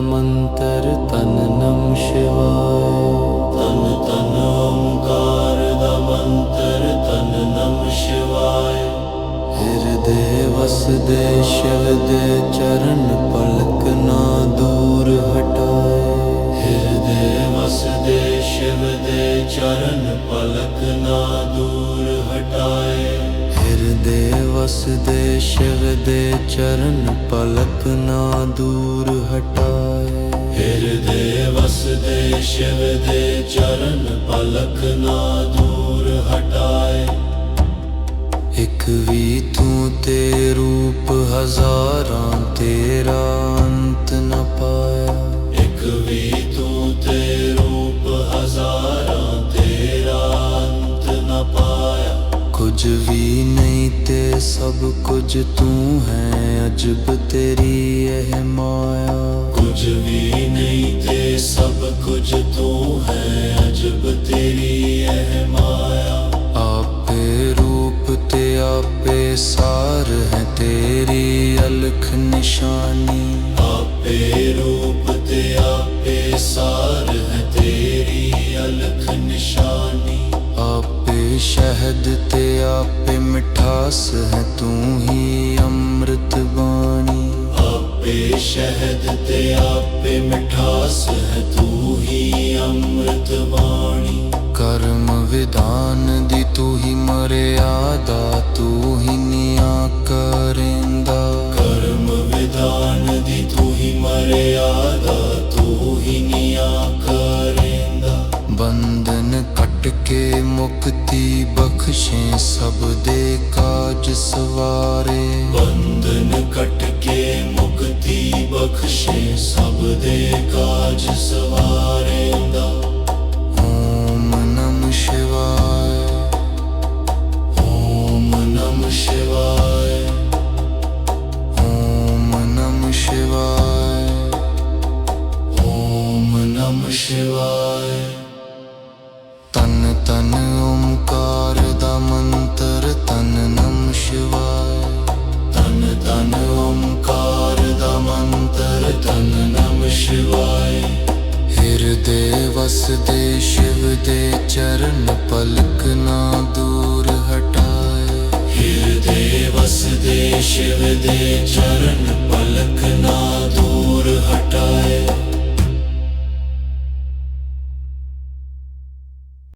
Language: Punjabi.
ਮੰਤਰ ਤਨ ਨਮ ਸ਼ਿਵਾਏ। ਤਨ ਤਨ ਓਮਕਾਰ ਦਾ ਮੰਤਰ ਤਨ ਨਮ ਸ਼ਿਵਾਏ। ਹਿਰਦੇ ਵਸਦੇ ਸ਼ਿਵ ਦੇ ਚਰਨ ਪਲਕ ਨਾ ਦੂਰ ਹਟਾਏ। ਹਿਰਦੇ ਵਸਦੇ ਸ਼ਿਵ ਦੇ ਚਰਨ ਪਲਕ ਨਾ ਦੂਰ ਹਟਾਏ। ਹਿਰਦੇ ਵਸਦੇ ਸ਼ਿਵ ਦੇ ਚਰਨ ਪਲਕ ਨਾ ਦੂਰ ਹਟਾਏ। ਹਿਰਦੇ ਵਸਦੇ ਸ਼ਿਵ ਦੇ ਚਰਨ ਪਲਕ ਨਾ ਦੂਰ ਹਟਾਏ। ਇੱਕ ਵੀ ਤੂੰ ਤੇ ਰੂਪ ਹਜ਼ਾਰਾਂ ਤੇਰਾ ਅੰਤ ਨ ਪਾਇਆ। ਇੱਕ ਵੀ ਤੂੰ ਤੇ ਰੂਪ ਹਜ਼ਾਰਾਂ ਤੇਰਾ ਅੰਤ ਨ ਪਾਇਆ। ਕੁਝ ਵੀ ਨਹੀਂ ਤੇ ਸਭ ਕੁਝ ਤੂੰ ਹੈ ਅਜਬ ਤੇਰੀ ਇਹ ਮਾਇਆ। ਕੁਝ ਵੀ ਨਹੀਂ ਤੇ ਸਭ ਕੁਝ ਤੂੰ ਹੈ ਅਜਬ ਤੇਰੀ ਇਹ ਮਾਇਆ। ਆਪੇ ਰੂਪ ਤੇ ਆਪੇ ਸਾਰ ਹੈ ਤੇਰੀ ਅਲਖ ਨਿਸ਼ਾਨੀ। ਆਪੇ ਰੂਪ ਤੇ ਆਪੇ ਸਾਰ ਹੈ ਤੇਰੀ ਅਲਖ ਨਿਸ਼ਾਨੀ। ਆਪੇ ਸ਼ਹਿਦ ਤੇ ਆਪੇ ਮਿਠਾਸ ਹੈ ਤੂੰ ਹੀ ਅੰਮ੍ਰਿਤ ਬਾਣੀ। ਆਪੇ ਸ਼ਹਿਦ ਤੇ ਆਪੇ ਮਿਠਾਸ ਹੈ ਤੂੰ ਹੀ ਅੰਮ੍ਰਿਤ ਬਾਣੀ। ਕਰਮ ਵਿਧਾਨ ਦੀ ਤੂੰ ਹੀ ਮਰਿਆਦਾ ਤੂੰ ਹੀ ਨਿਆਂ ਕਰੇਂਦਾ। ਕਰਮ ਵਿਧਾਨ ਦੀ ਤੂੰ ਹੀ ਮਰਿਆਦਾ ਤੂੰ ਹੀ ਨਿਆਂ ਕਰੇਂਦਾ। ਬੰਧਨ ਕੱਟ ਕੇ ਮੁਕਤੀ ਬਖਸ਼ੇ ਸਭ ਦੇ ਕਾਜ ਸਵਾਰੇ। ਬੰਧਨ ਕੱਟ ਕੇ ਮੁਕਤੀ ਬਖਸ਼ੇ ਸਭ ਦੇ ਕਾਜ ਸਵਾਰੇਂਦਾ। ਓਮ ਨਮః ਸ਼ਿਵਾਏ। ਓਮ ਨਮః ਸ਼ਿਵਾਏ। ਓਮ ਨਮঃ ਸ਼ਿਵਾਏ। ਓਮ ਨਮঃ ਸ਼ਿਵਾਏ। ਤਨ ਤਨ ਓਮਕਾਰ ਦਾ ਮੰਤਰ ਤਨ ਨਮ ਸ਼ਿਵਾਏ। ਤਨ ਤਨ ਓਮਕਾਰ ਦਾ ਮੰਤਰ ਤਨ ਨਮ ਸ਼ਿਵਾਏ। ਹਿਰਦੇ ਵਸਦੇ ਸ਼ਿਵ ਦੇ ਚਰਨ ਪਲਕ ਨਾ ਦੂਰ ਹਟਾਏ। ਹਿਰਦੇ ਵਸਦੇ ਸ਼ਿਵ ਦੇ ਚਰਨ ਪਲਕ ਨਾ ਦੂਰ ਹਟਾਏ।